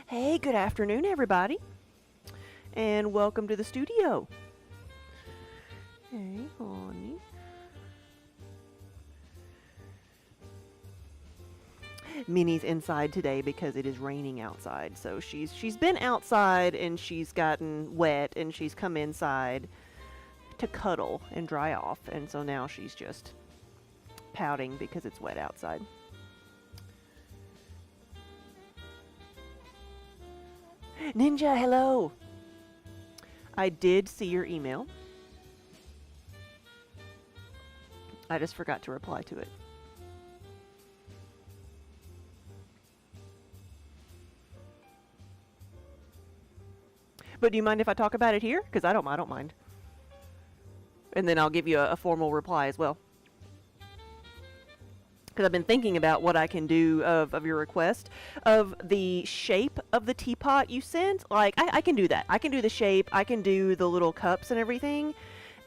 Hey, good afternoon, everybody, and welcome to the studio. Hey, honey. Minnie's inside today because it is raining outside, so she's been outside and she's gotten wet and she's come inside to cuddle and dry off, and so now she's just pouting because it's wet outside. Ninja, hello! I did see your email. I just forgot to reply to it. But do you mind if I talk about it here? Because I don't mind. And then I'll give you a formal reply as well. Because I've been thinking about what I can do of your request of the shape of the teapot you sent. Like, I can do that. I can do the shape. I can do the little cups and everything.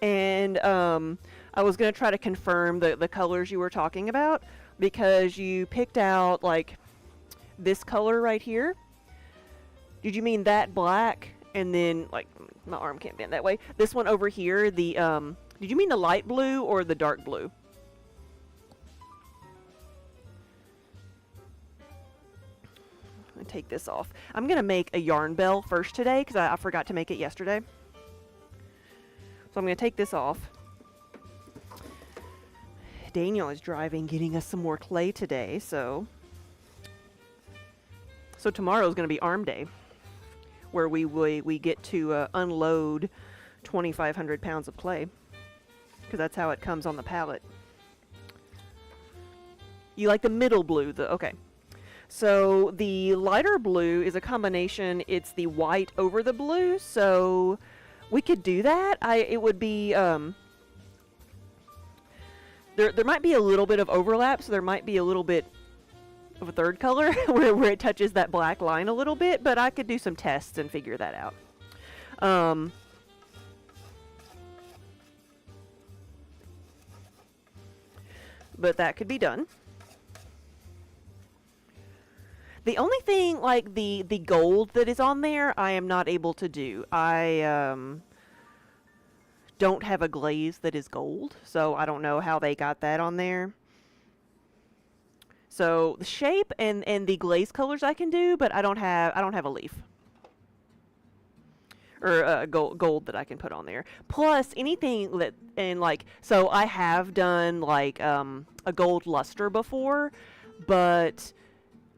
And I was going to try to confirm the colors you were talking about, because you picked out, like, this color right here. Did you mean that black? And then, like, my arm can't bend that way. This one over here, the, did you mean the light blue or the dark blue? Take this off. I'm gonna make a yarn bell first today because I forgot to make it yesterday. So I'm gonna take this off. Daniel is driving, getting us some more clay today, so tomorrow is gonna be arm day, where we get to unload 2,500 pounds of clay, because that's how it comes on the pallet. You like the middle blue, okay. So the lighter blue is a combination. It's the white over the blue, so we could do that. It would be there might be a little bit of overlap, so there might be a little bit of a third color where it touches that black line a little bit, but I could do some tests and figure that out. But that could be done. The only thing, like the gold that is on there, I am not able to do. I don't have a glaze that is gold, so I don't know how they got that on there. So the shape and the glaze colors I can do, but I don't have a leaf or gold that I can put on there. Plus anything that, and like, so I have done like a gold luster before, but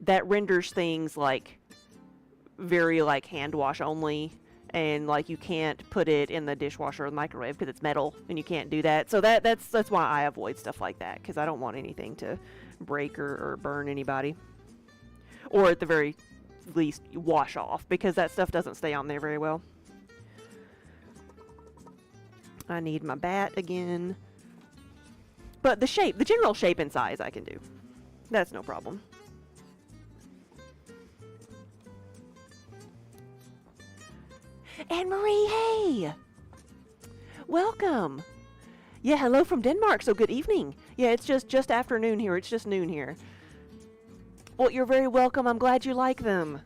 that renders things like very like hand wash only, and like you can't put it in the dishwasher or the microwave because it's metal and you can't do that. So that's why I avoid stuff like that, because I don't want anything to break or burn anybody, or at the very least wash off, because that stuff doesn't stay on there very well. I need my bat again, but the general shape and size I can do. That's no problem. Anne-Marie, hey! Welcome! Yeah, hello from Denmark, so good evening. Yeah, it's just afternoon here. It's just noon here. Well, you're very welcome. I'm glad you like them.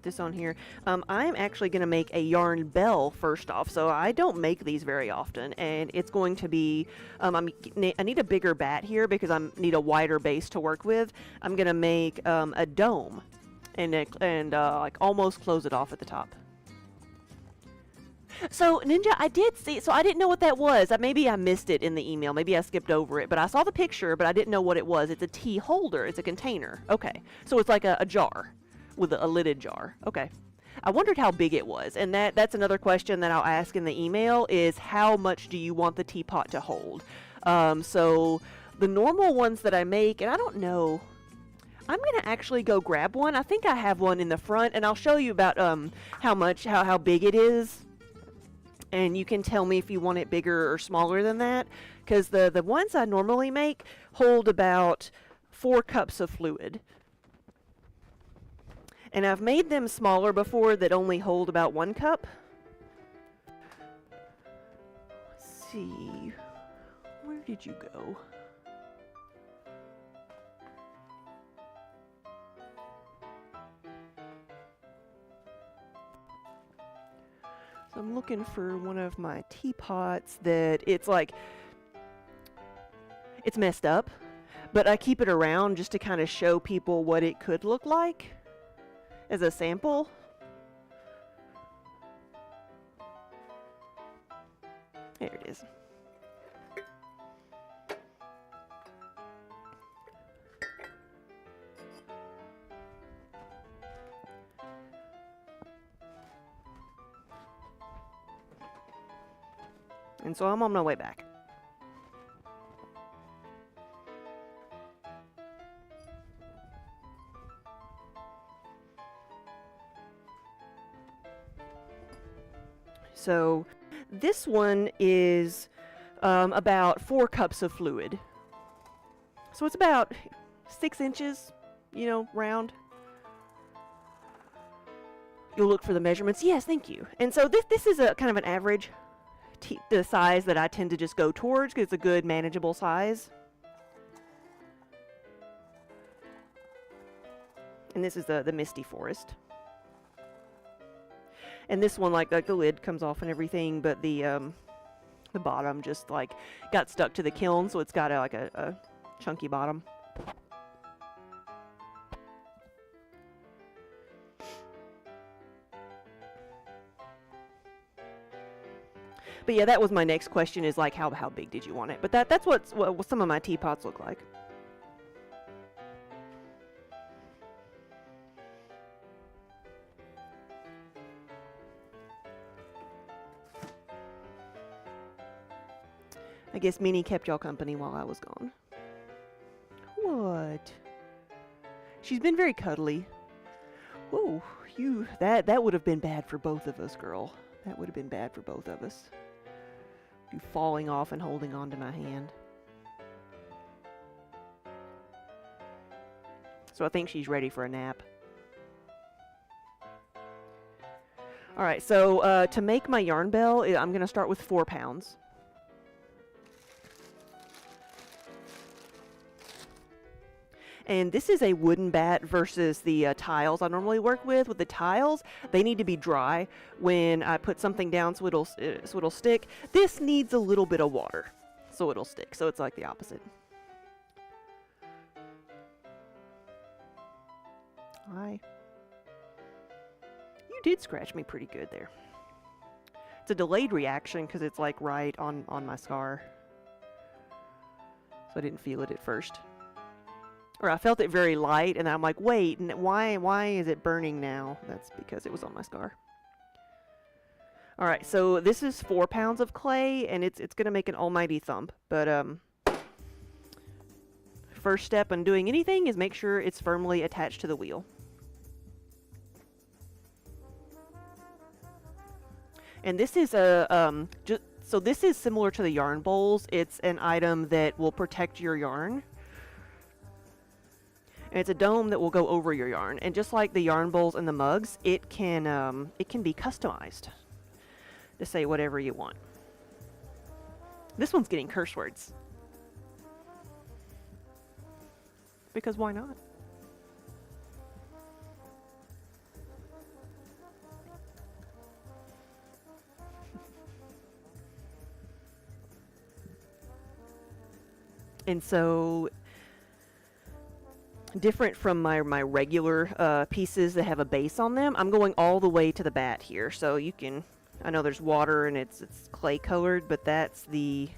This on here. I'm actually going to make a yarn bell first off, so I don't make these very often, and it's going to be I need a bigger bat here because I need a wider base to work with. I'm going to make a dome and like almost close it off at the top. So Ninja, I did see, so I didn't know what that was. Maybe I missed it in the email, maybe I skipped over it, but I saw the picture, but I didn't know what it was. It's a tea holder. It's a container. Okay, so it's like a jar with a lidded jar. Okay. I wondered how big it was, and that's another question that I'll ask in the email is how much do you want the teapot to hold? So the normal ones that I make, and I don't know, I'm going to actually go grab one. I think I have one in the front, and I'll show you about how big it is, and you can tell me if you want it bigger or smaller than that, because the ones I normally make hold about 4 cups of fluid. And I've made them smaller before that only hold about 1 cup. see. Where did you go? So I'm looking for one of my teapots that it's like, it's messed up, but I keep it around just to kind of show people what it could look like as a sample. There it is. And so I'm on my way back. So this one is about 4 cups of fluid. So it's about 6 inches, you know, round. You'll look for the measurements. Yes, thank you. And so this is a kind of an average, the size that I tend to just go towards because it's a good manageable size. And this is the Misty Forest. And this one, like the lid comes off and everything, but the bottom just like got stuck to the kiln, so it's got a chunky bottom. But yeah, that was my next question, is like how big did you want it? But that's what some of my teapots look like. I guess Minnie kept y'all company while I was gone. What? She's been very cuddly. Whoa, that would have been bad for both of us, girl. That would have been bad for both of us. You falling off and holding on to my hand. So I think she's ready for a nap. Alright, so to make my yarn bell, I'm going to start with 4 pounds. And this is a wooden bat versus the tiles I normally work with. With the tiles, they need to be dry when I put something down so it'll stick. This needs a little bit of water so it'll stick. So it's like the opposite. Hi. You did scratch me pretty good there. It's a delayed reaction because it's like right on my scar. So I didn't feel it at first. Or I felt it very light, and I'm like, wait, why is it burning now? That's because it was on my scar. Alright, so this is 4 pounds of clay, and it's going to make an almighty thump. But, first step in doing anything is make sure it's firmly attached to the wheel. And this is so this is similar to the yarn bowls. It's an item that will protect your yarn. And it's a dome that will go over your yarn. And just like the yarn bowls and the mugs, it can be customized to say whatever you want. This one's getting curse words. Because why not? And so, different from my regular pieces that have a base on them, I'm going all the way to the bat here. So you can, I know there's water and it's clay colored, but that's the,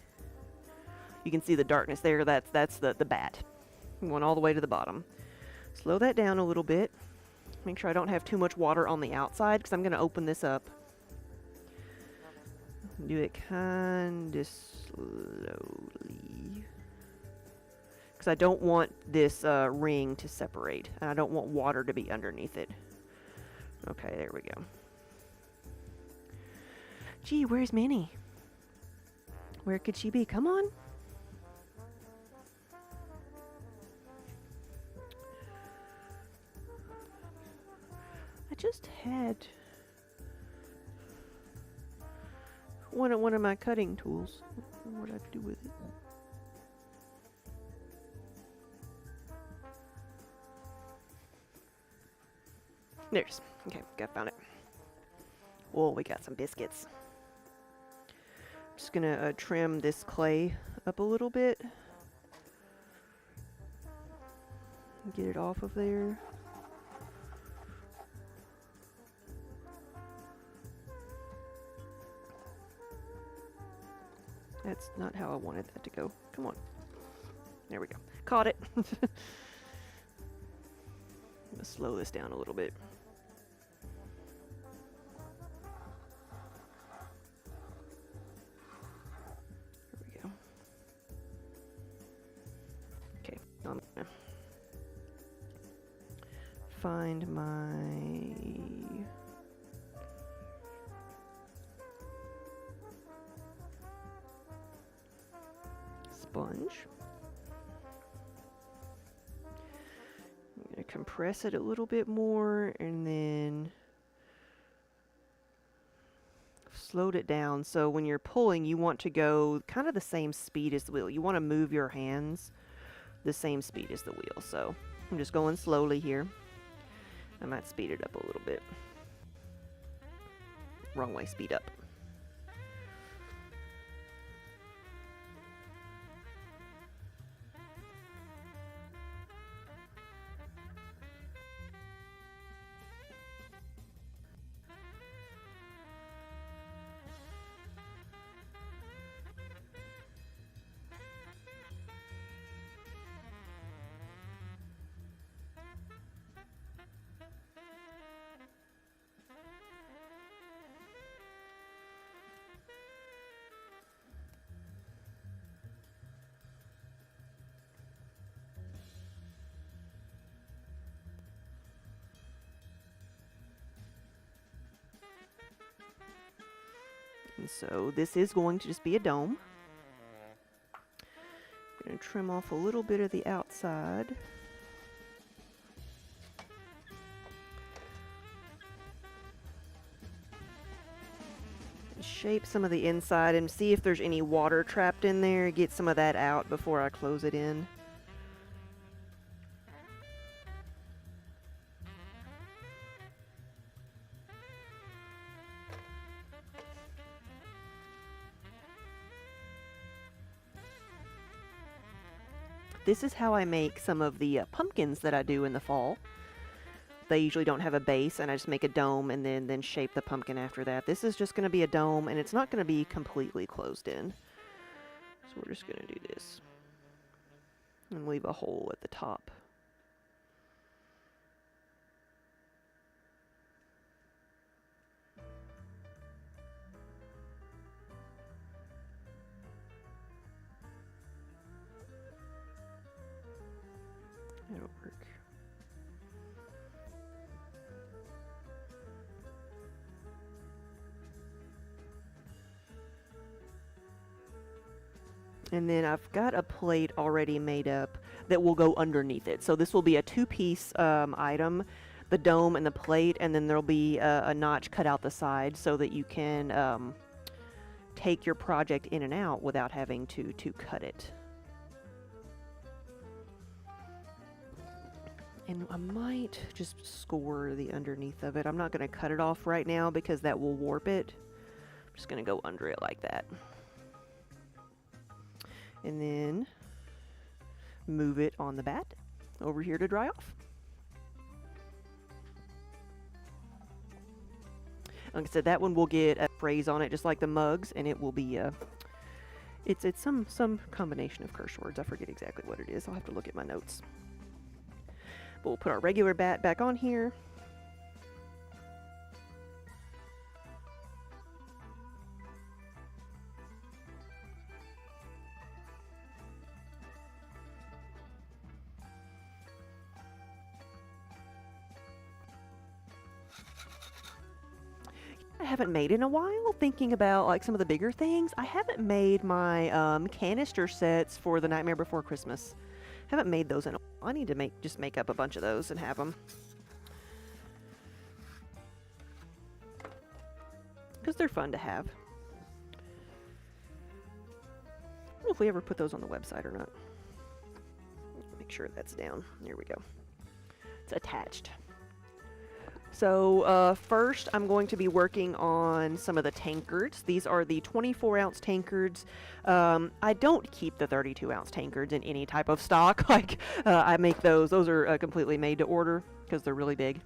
you can see the darkness there, that's the bat. I'm going all the way to the bottom. Slow that down a little bit. Make sure I don't have too much water on the outside because I'm going to open this up. Do it kind of slowly. Because I don't want this ring to separate. And I don't want water to be underneath it. Okay, there we go. Gee, where's Minnie? Where could she be? Come on. I just had one of my cutting tools. What do I do with it? There's. Okay, found it. Oh, we got some biscuits. Just gonna trim this clay up a little bit. Get it off of there. That's not how I wanted that to go. Come on. There we go. Caught it. I'm gonna slow this down a little bit. There we go. Okay, I'm gonna find my sponge. I'm going to compress it a little bit more and then slowed it down. So when you're pulling, you want to go kind of the same speed as the wheel. You want to move your hands the same speed as the wheel. So I'm just going slowly here. I might speed it up a little bit. Wrong way, speed up. And so this is going to just be a dome. I'm going to trim off a little bit of the outside. Shape some of the inside and see if there's any water trapped in there. Get some of that out before I close it in. This is how I make some of the pumpkins that I do in the fall. They usually don't have a base, and I just make a dome and then shape the pumpkin after that. This is just going to be a dome, and it's not going to be completely closed in. So we're just going to do this and leave a hole at the top. That'll work. And then I've got a plate already made up that will go underneath it. So this will be a two-piece item, the dome and the plate, and then there'll be a notch cut out the side so that you can take your project in and out without having to cut it. And I might just score the underneath of it. I'm not going to cut it off right now because that will warp it. I'm just going to go under it like that. And then move it on the bat over here to dry off. Like I said, that one will get a phrase on it just like the mugs, and it will be it's some combination of curse words. I forget exactly what it is. I'll have to look at my notes. But we'll put our regular bat back on here. I haven't made in a while, thinking about like some of the bigger things. I haven't made my canister sets for the Nightmare Before Christmas. Haven't made those in a while. I need to just make up a bunch of those and have them. Because they're fun to have. don't know if we ever put those on the website or not. Make sure that's down. There we go. It's attached. So first I'm going to be working on some of the tankards. These are the 24-ounce tankards. I don't keep the 32-ounce tankards in any type of stock. Like I make those. Those are completely made to order because they're really big.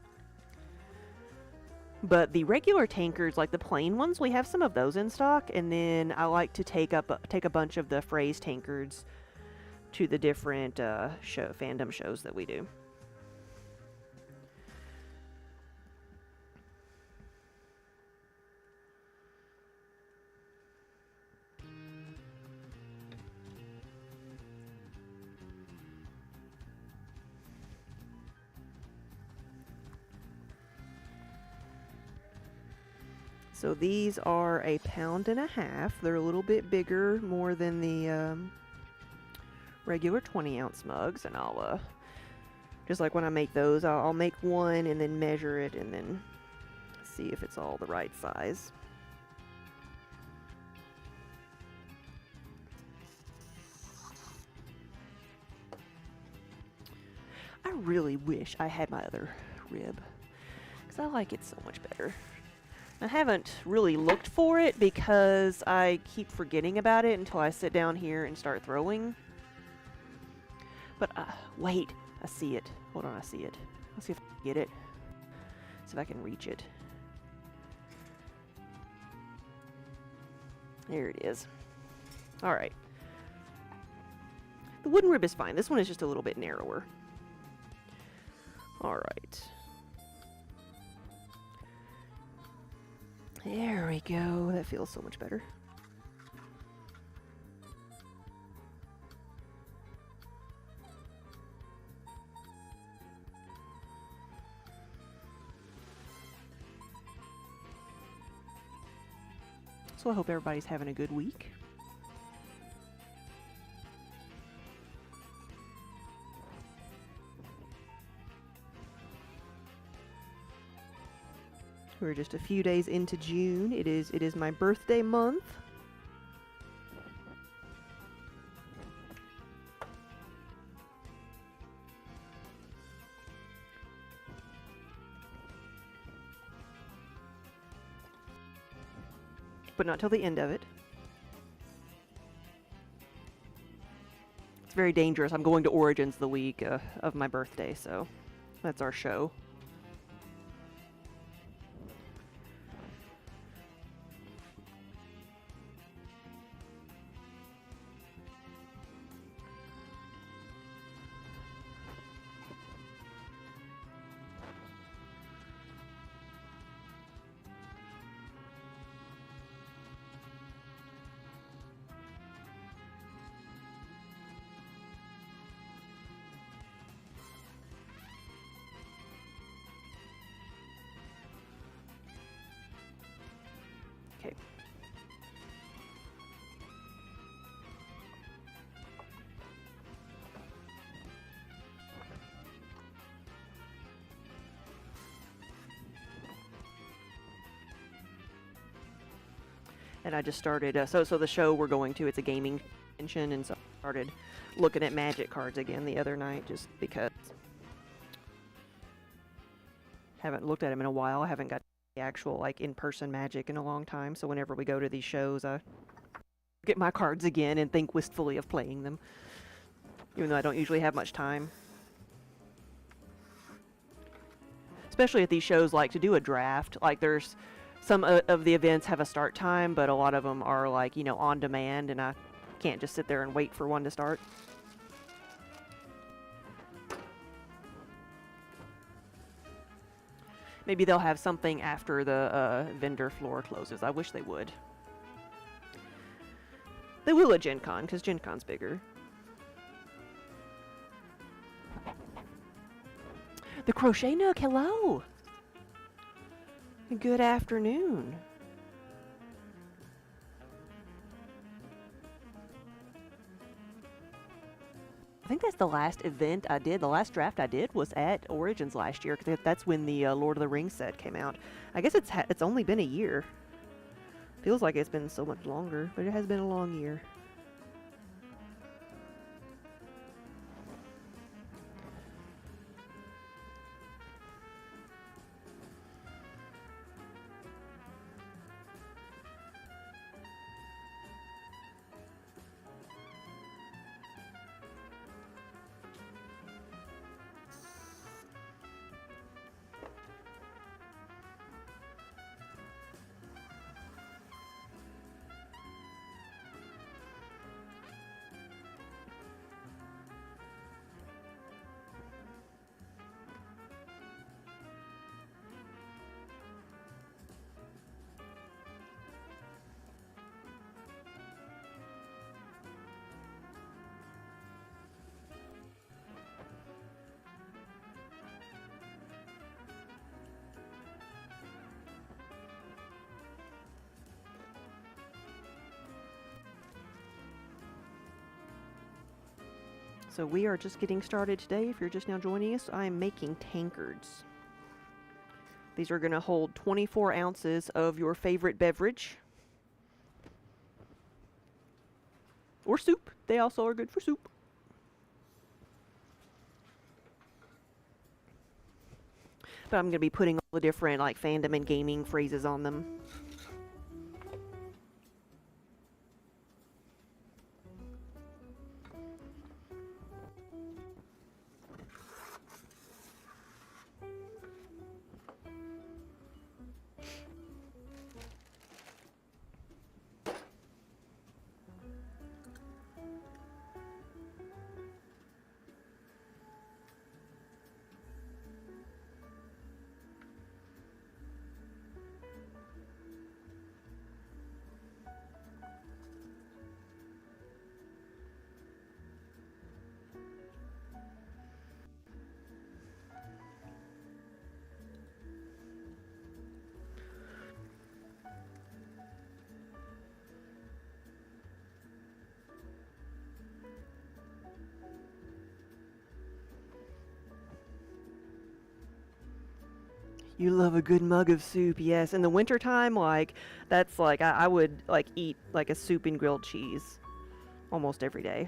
But the regular tankards, like the plain ones, we have some of those in stock. And then I like to take a bunch of the phrase tankards to the different fandom shows that we do. So these are 1.5 pounds. They're a little bit bigger, more than the regular 20-ounce mugs. And I'll, just like when I make those, I'll make one and then measure it and then see if it's all the right size. I really wish I had my other rib, because I like it so much better. I haven't really looked for it because I keep forgetting about it until I sit down here and start throwing. But wait, I see it. Hold on, I see it. Let's see if I can get it. See if I can reach it. There it is. All right. The wooden rib is fine. This one is just a little bit narrower. All right. There we go. That feels so much better. So I hope everybody's having a good week. We're just a few days into June. It is my birthday month. But not till the end of it. It's very dangerous. I'm going to Origins the week of my birthday, so that's our show. Okay. And I just started, so the show we're going to, it's a gaming convention, and so I started looking at Magic cards again the other night, just because. Haven't looked at them in a while. I haven't got the actual, like, in-person Magic in a long time, so whenever we go to these shows, I get my cards again and think wistfully of playing them, even though I don't usually have much time. Especially at these shows, like, to do a draft, like, there's some of the events have a start time, but a lot of them are, like, you know, on demand, and I can't just sit there and wait for one to start. Maybe they'll have something after the vendor floor closes. I wish they would. They will at Gen Con, because Gen Con's bigger. The Crochet Nook, hello! Good afternoon. I think that's the last event I did. The last draft I did was at Origins last year, because that's when the Lord of the Rings set came out. I guess it's only been a year. Feels like it's been so much longer, but it has been a long year. So we are just getting started today. If you're just now joining us, I am making tankards. These are going to hold 24 ounces of your favorite beverage. Or soup. They also are good for soup. But I'm going to be putting all the different like fandom and gaming phrases on them. You love a good mug of soup, yes. In the wintertime, like, that's like, I would, like, eat, like, a soup and grilled cheese almost every day.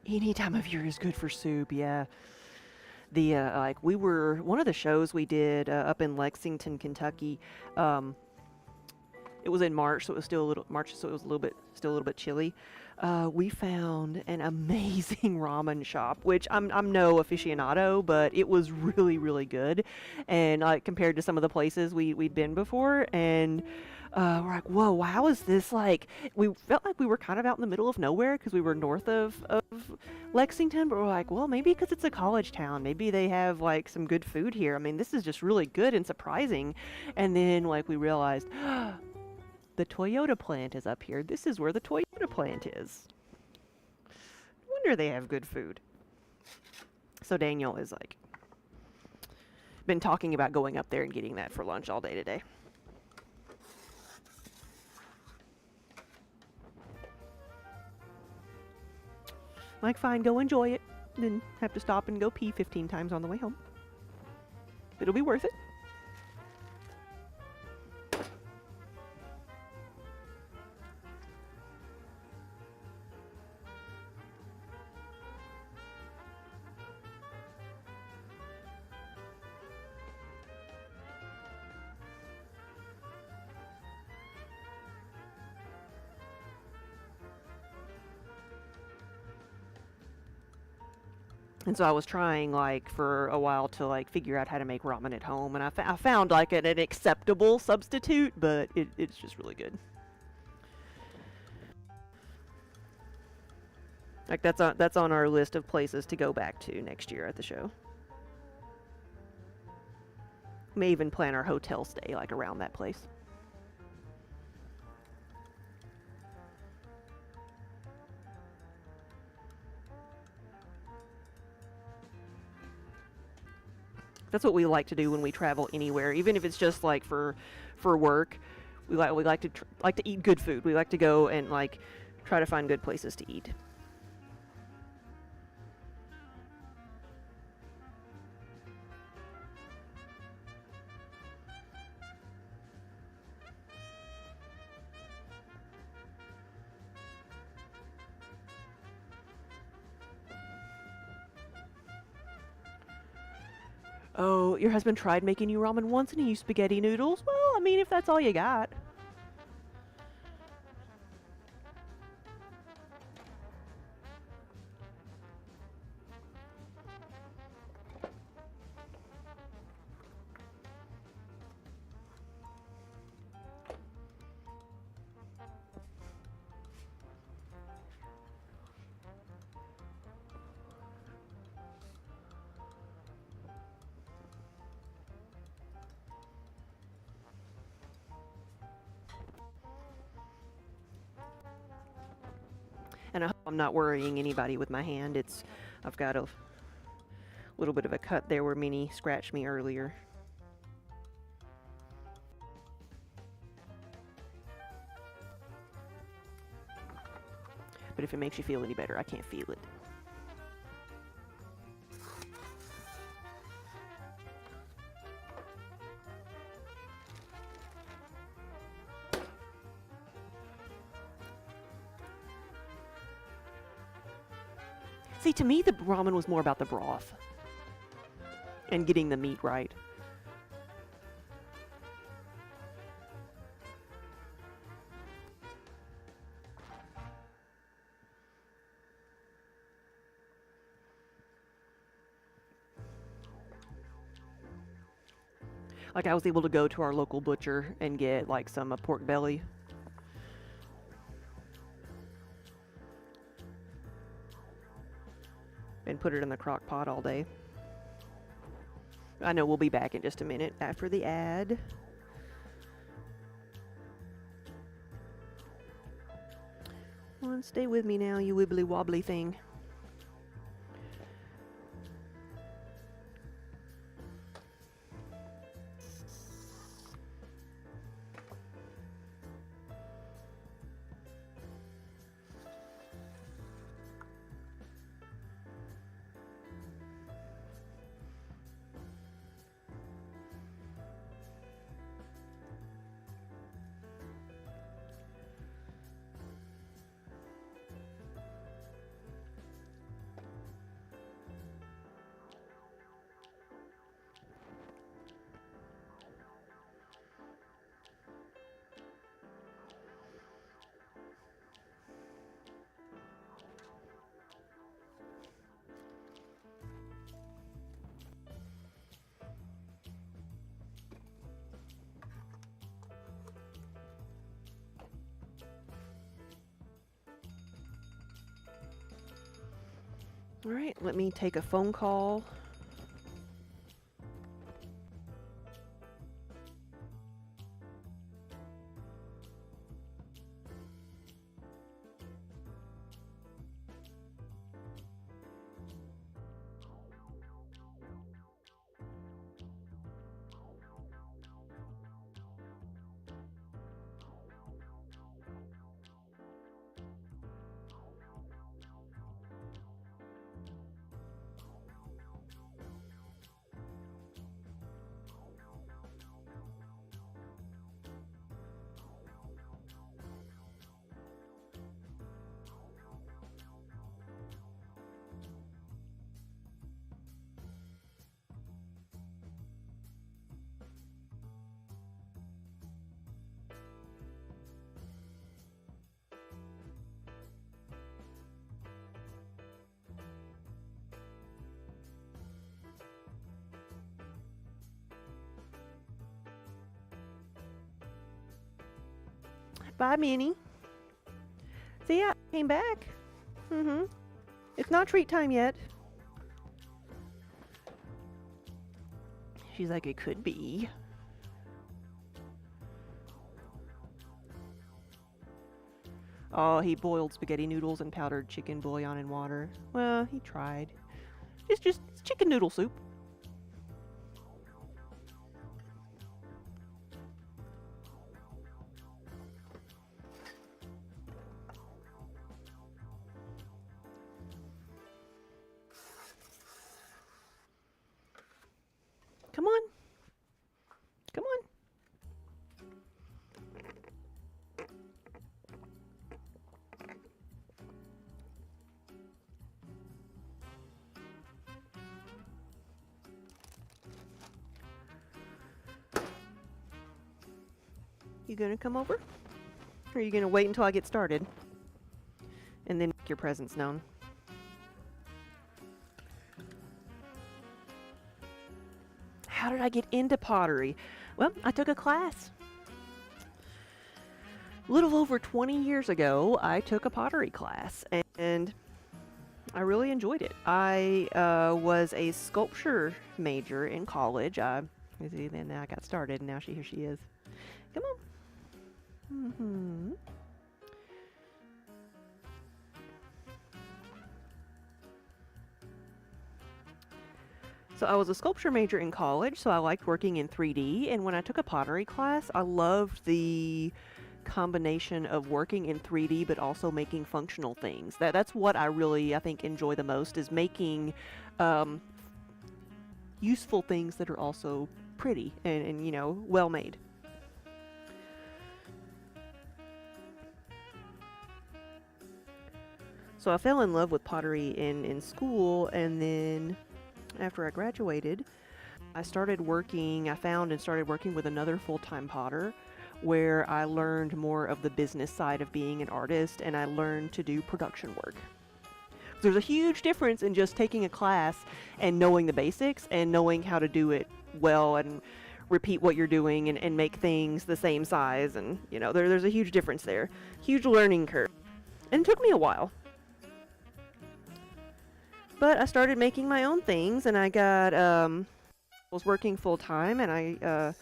Any time of year is good for soup, yeah. The, like, we were, one of the shows we did up in Lexington, Kentucky, it was in March, so it was still a little, March, so it was a little bit, still a little bit chilly. We found an amazing ramen shop, which I'm no aficionado, but it was really, really good. And like compared to some of the places we'd been before, and we're like, whoa, how is this like? We felt like we were kind of out in the middle of nowhere because we were north of Lexington, but we're like, well, maybe because it's a college town, maybe they have like some good food here. I mean, this is just really good and surprising. And then like we realized, the Toyota plant is up here. This is where the Toyota plant is. No wonder they have good food. So Daniel is like, been talking about going up there and getting that for lunch all day today. Like, fine, go enjoy it. Then have to stop and go pee 15 times on the way home. It'll be worth it. And so I was trying, like, for a while to, like, figure out how to make ramen at home. And I found, like, an acceptable substitute, but it's just really good. Like, that's on our list of places to go back to next year at the show. May even plan our hotel stay, like, around that place. That's what we like to do when we travel anywhere, even if it's just like for work. We like to eat good food. We like to go and like try to find good places to eat. Oh, your husband tried making you ramen once and he used spaghetti noodles? Well, I mean, if that's all you got. And I hope I'm not worrying anybody with my hand. I've got a little bit of a cut there where Minnie scratched me earlier. But if it makes you feel any better, I can't feel it. See, to me, the ramen was more about the broth and getting the meat right. Like, I was able to go to our local butcher and get, like, some pork belly. And put it in the crock pot all day. I know we'll be back in just a minute after the ad. Come on, stay with me now, you wibbly wobbly thing. All right, let me take a phone call. Bye, Minnie. See ya, came back. It's not treat time yet. She's like, it could be. Oh, he boiled spaghetti noodles and powdered chicken bouillon in water. Well, he tried. It's just chicken noodle soup. Come on. Come on. You gonna come over? Or are you gonna wait until I get started? And then make your presence known? How did I get into pottery? Well, I took a class. A little over 20 years ago, I took a pottery class, and I really enjoyed it. I was a sculpture major in college. You see, then I got started, and now here she is. Come on. So I was a sculpture major in college, so I liked working in 3D, and when I took a pottery class, I loved the combination of working in 3D but also making functional things. That's what I really, I think, enjoy the most, is making useful things that are also pretty and you know, well made. So I fell in love with pottery in school, and then after I graduated, I found and started working with another full-time potter, where I learned more of the business side of being an artist, and I learned to do production work. There's a huge difference in just taking a class and knowing the basics and knowing how to do it well and repeat what you're doing and make things the same size, and you know, there's a huge difference there. Huge learning curve. And it took me a while. But I started making my own things, and I got, was working full time, and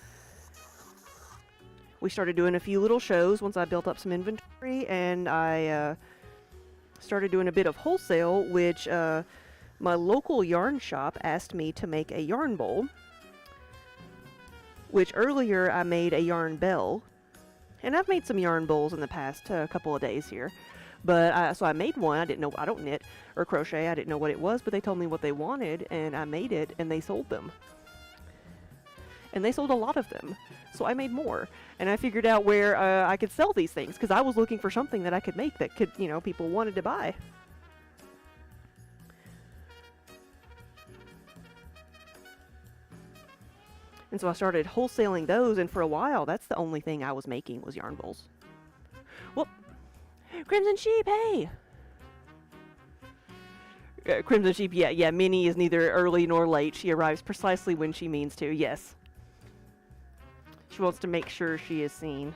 we started doing a few little shows once I built up some inventory, and I started doing a bit of wholesale, which my local yarn shop asked me to make a yarn bowl, which earlier I made a yarn bell, and I've made some yarn bowls in the past couple of days here. But so I made one. I don't knit or crochet. I didn't know what it was, but they told me what they wanted, and I made it, and they sold them. And they sold a lot of them. So I made more, and I figured out where I could sell these things, because I was looking for something that I could make that could, you know, people wanted to buy. And so I started wholesaling those, and for a while, that's the only thing I was making was yarn bowls. Well, Crimson Sheep, hey! Crimson Sheep, yeah, Minnie is neither early nor late. She arrives precisely when she means to, yes. She wants to make sure she is seen.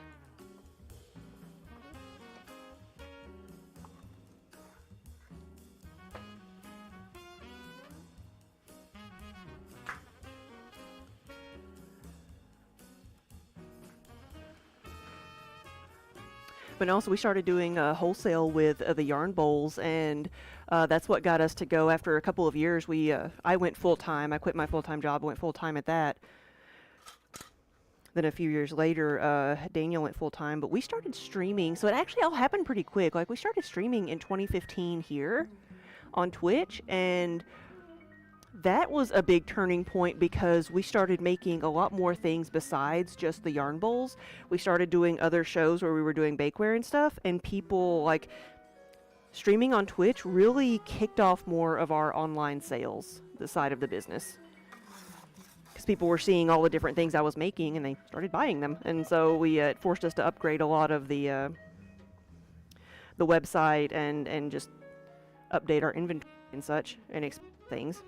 But also we started doing wholesale with the yarn bowls, and that's what got us to go. After a couple of years, I went full-time. I quit my full-time job and went full-time at that. Then a few years later, Daniel went full-time, but we started streaming. So it actually all happened pretty quick. Like, we started streaming in 2015 here on Twitch, and that was a big turning point because we started making a lot more things besides just the yarn bowls. We started doing other shows where we were doing bakeware and stuff, and people, like, streaming on Twitch really kicked off more of our online sales, the side of the business. Because people were seeing all the different things I was making, and they started buying them. And so it forced us to upgrade a lot of the website and just update our inventory and such, and things.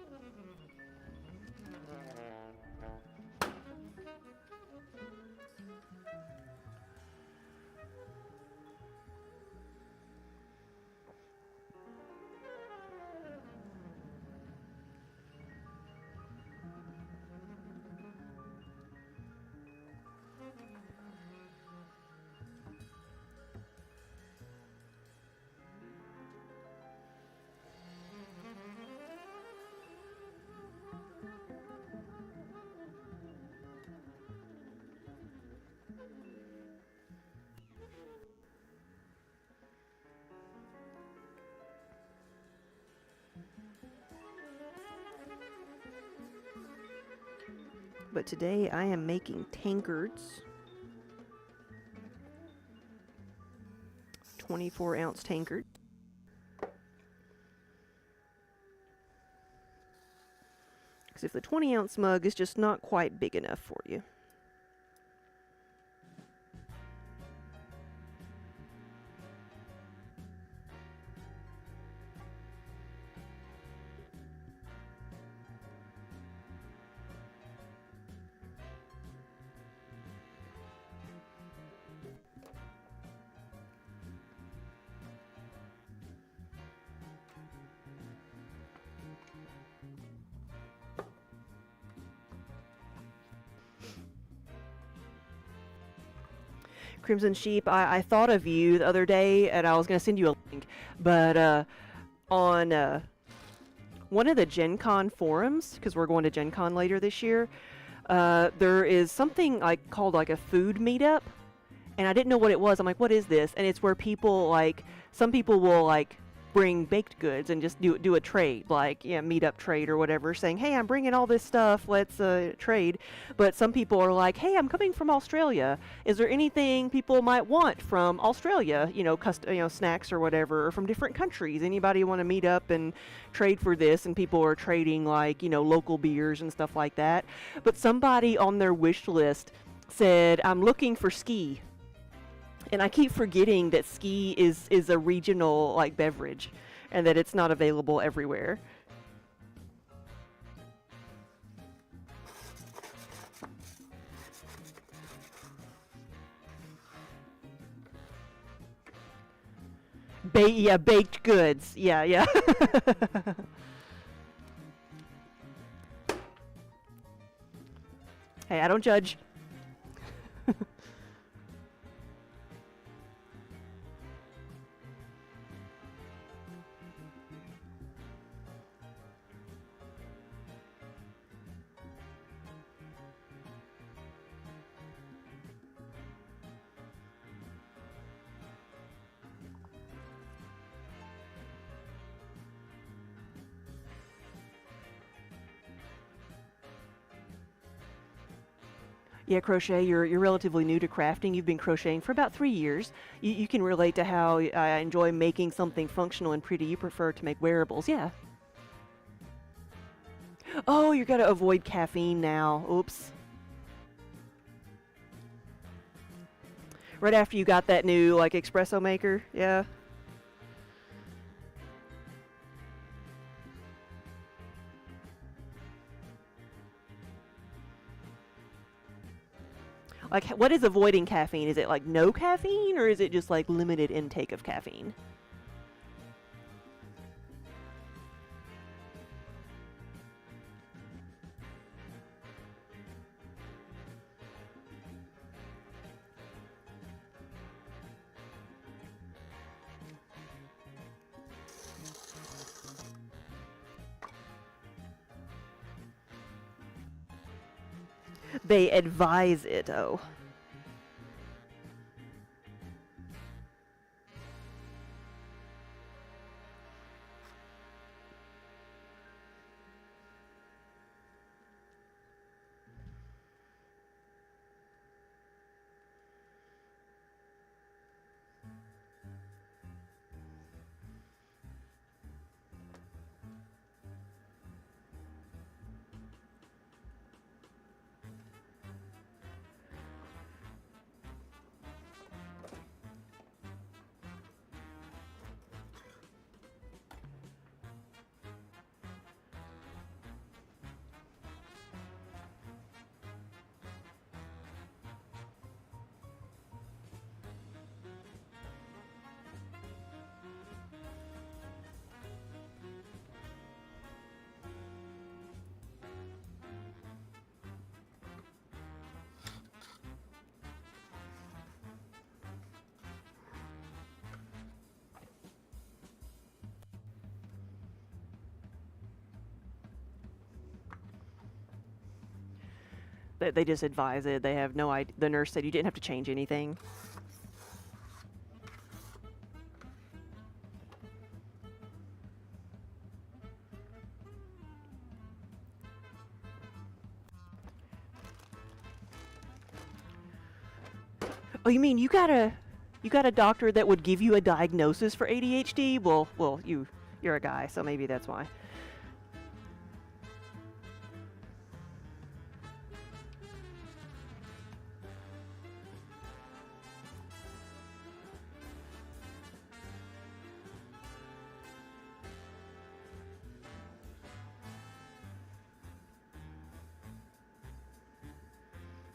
But today I am making tankards. 24-ounce tankard. Because if the 20-ounce mug is just not quite big enough for you. Crimson Sheep, I thought of you the other day, and I was going to send you a link, but on one of the Gen Con forums, because we're going to Gen Con later this year, there is something like called like a food meetup, and I didn't know what it was. I'm like, what is this? And it's where people like, some people will like bring baked goods and just do a trade, like, yeah, meetup trade or whatever, saying, hey, I'm bringing all this stuff, let's trade. But some people are like, hey, I'm coming from Australia. Is there anything people might want from Australia? You know, snacks or whatever, or from different countries. Anybody want to meet up and trade for this? And people are trading like, you know, local beers and stuff like that. But somebody on their wish list said, I'm looking for ski. And I keep forgetting that ski is a regional like beverage, and that it's not available everywhere. Yeah, baked goods. Yeah, yeah. Hey, I don't judge. Yeah, crochet, you're relatively new to crafting. You've been crocheting for about 3 years. You can relate to how I enjoy making something functional and pretty. You prefer to make wearables, yeah. Oh, you're gonna avoid caffeine now. Oops. Right after you got that new, like, espresso maker, yeah. Like, what is avoiding caffeine? Is it like no caffeine, or is it just like limited intake of caffeine? They advise it, oh. They just advise it. They have no idea. The nurse said you didn't have to change anything. Oh, you mean you got a doctor that would give you a diagnosis for ADHD? Well, you're a guy, so maybe that's why.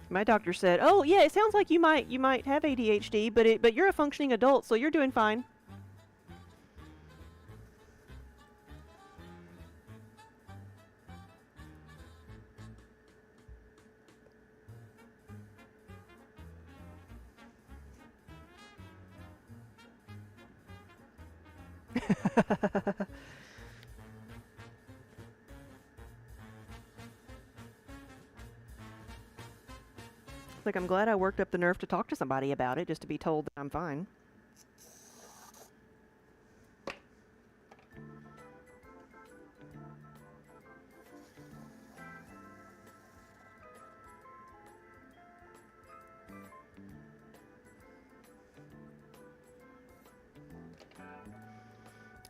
My doctor said, "Oh, yeah, it sounds like you might have ADHD, but you're a functioning adult, so you're doing fine." Like, I'm glad I worked up the nerve to talk to somebody about it, just to be told that I'm fine.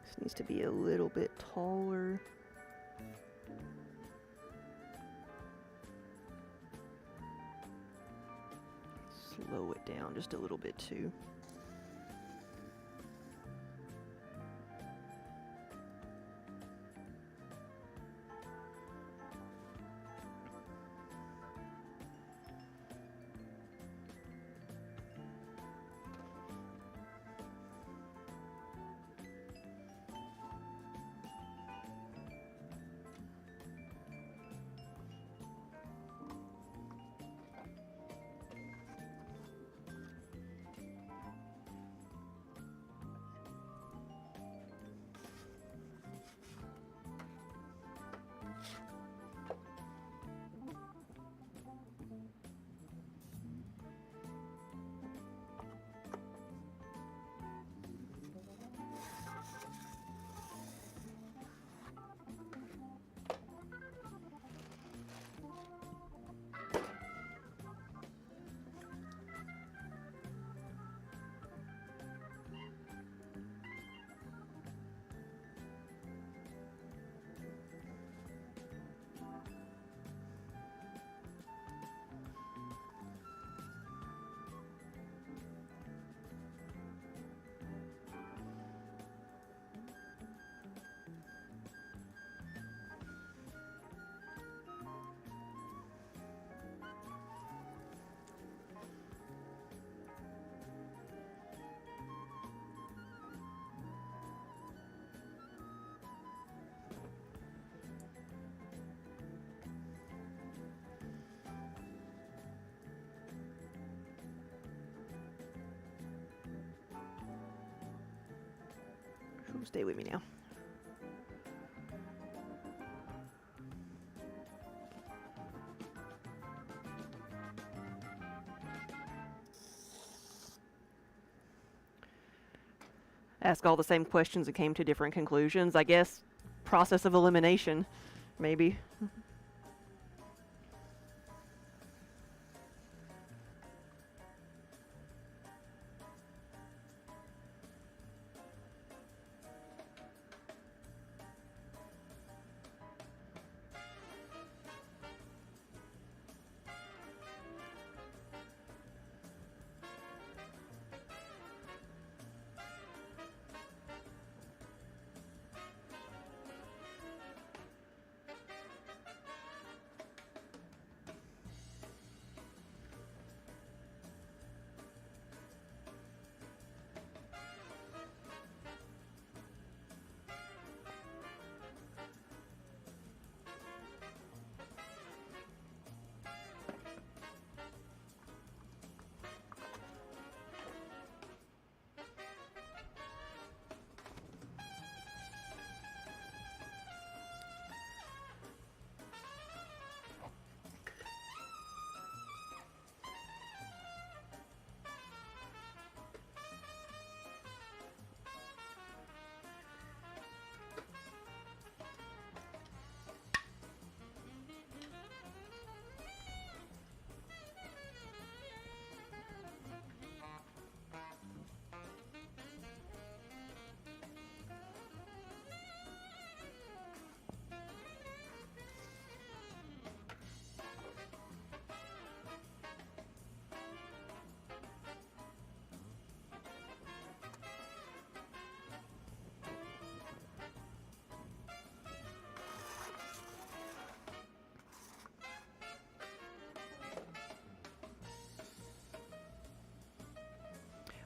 This needs to be a little bit taller. Slow it down just a little bit too. Stay with me now. Ask all the same questions and came to different conclusions. I guess process of elimination, maybe.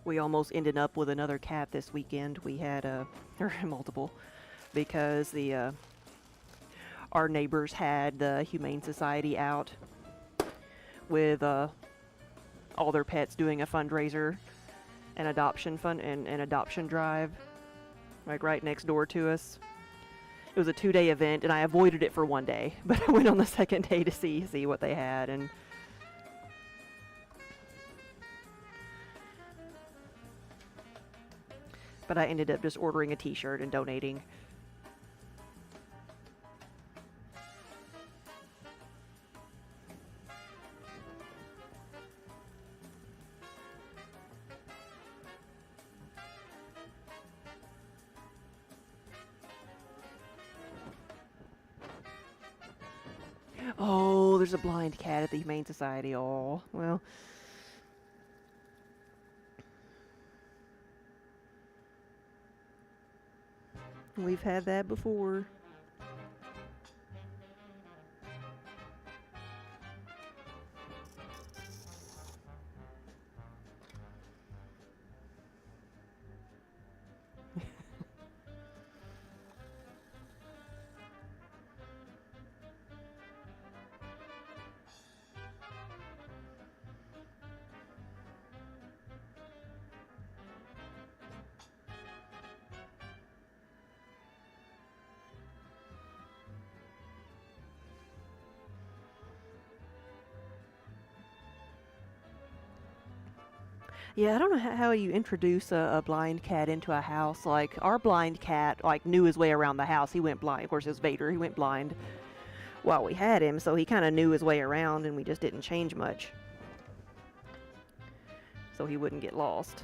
We almost ended up with another cat this weekend. We had or multiple, because the our neighbors had the Humane Society out with all their pets doing a fundraiser, an adoption fund and an adoption drive, like right next door to us. It was a 2-day event, and I avoided it for 1 day, but I went on the second day to see what they had, and But I ended up just ordering a t-shirt and donating. Oh, there's a blind cat at the Humane Society. Oh, well. We've had that before. Yeah, I don't know how you introduce a blind cat into a house. Like, our blind cat, like, knew his way around the house. He went blind. Of course, it was Vader. He went blind while we had him, so he kind of knew his way around, and we just didn't change much. So he wouldn't get lost.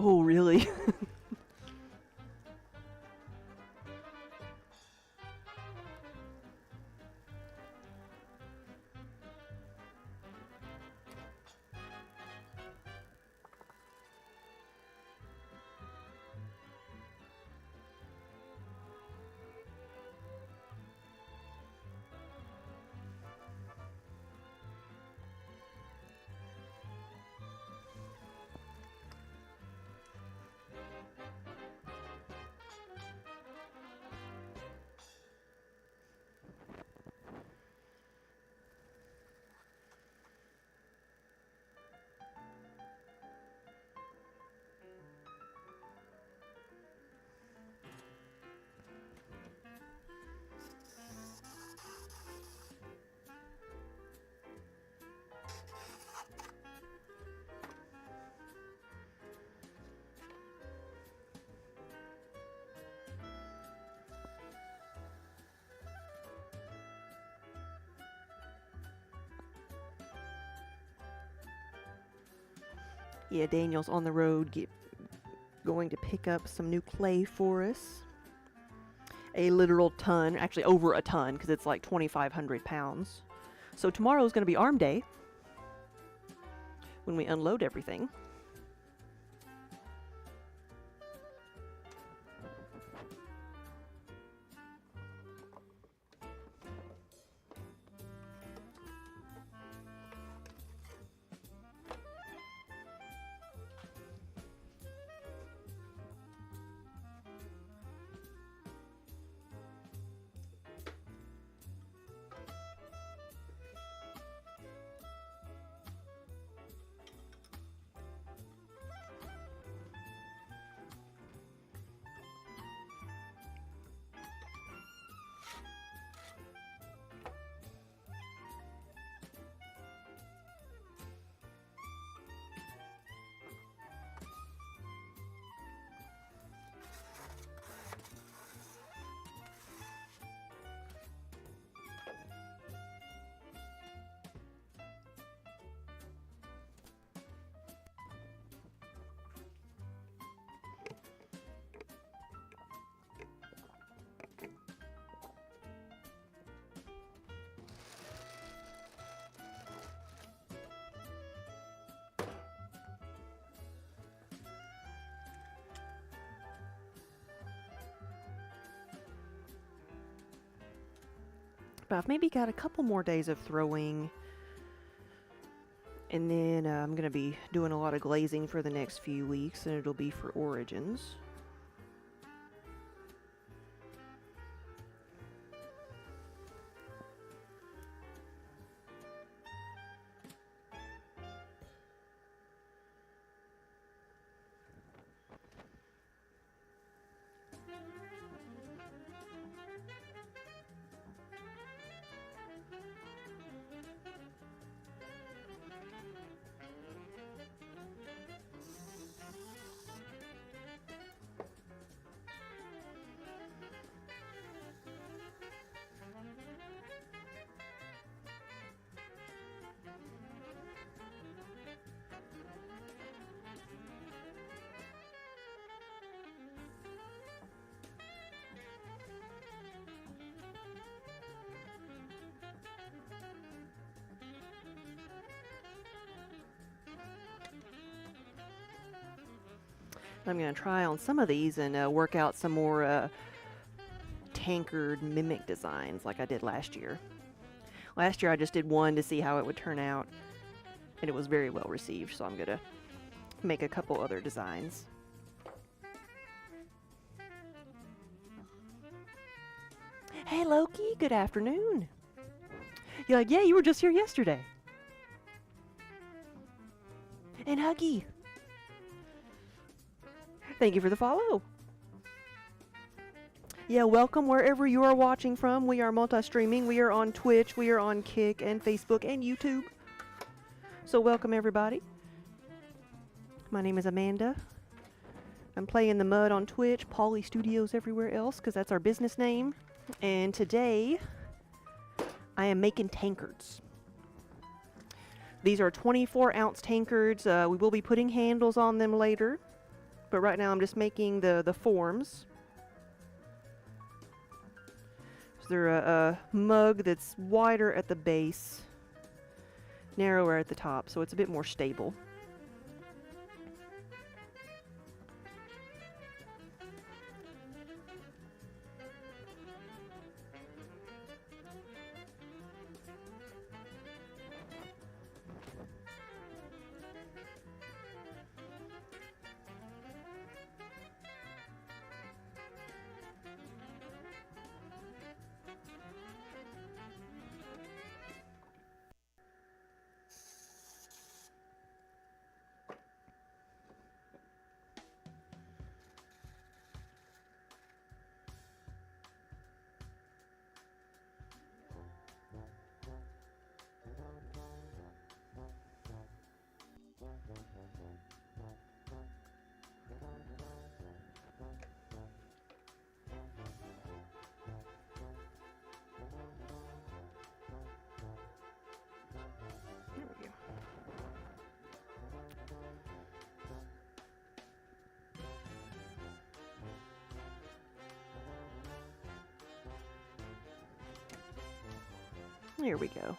Oh, really? Yeah, Daniel's on the road going to pick up some new clay for us. A literal ton, actually over a ton, because it's like 2,500 pounds. So tomorrow's going to be arm day when we unload everything. But I've maybe got a couple more days of throwing. And then I'm going to be doing a lot of glazing for the next few weeks, and it'll be for Origins. I'm going to try on some of these and work out some more Tankard mimic designs like I did last year. Last year I just did one to see how it would turn out, and it was very well received, so I'm going to make a couple other designs. Hey Loki, good afternoon. You're like, yeah, you were just here yesterday. And Huggy, thank you for the follow. Yeah, welcome wherever you are watching from. We are multi-streaming. We are on Twitch, we are on Kick and Facebook and YouTube. So welcome everybody. My name is Amanda. I'm playing in the mud on Twitch, Pauly Studios everywhere else, because that's our business name. And today, I am making tankards. These are 24-ounce tankards. We will be putting handles on them later. But right now I'm just making the forms. So they're a mug that's wider at the base, narrower at the top, so it's a bit more stable. There we go.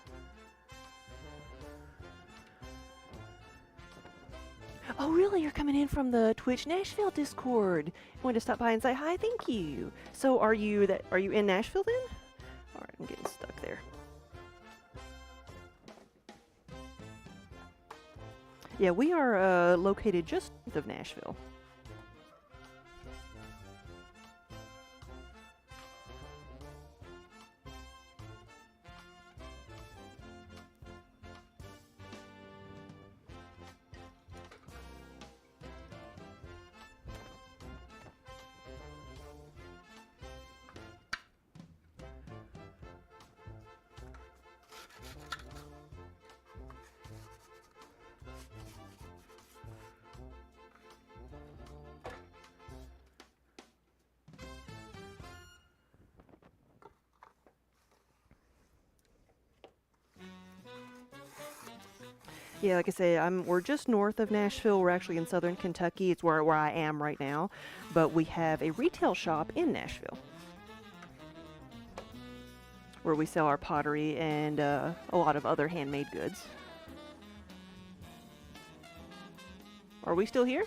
Oh, really? You're coming in from the Twitch Nashville Discord. Wanted to stop by and say hi. Thank you. So, are you in Nashville then? All right, I'm getting stuck there. Yeah, we are located just north of Nashville. Yeah, like I say, we're just north of Nashville. We're actually in southern Kentucky. It's where I am right now. But we have a retail shop in Nashville where we sell our pottery and a lot of other handmade goods. Are we still here?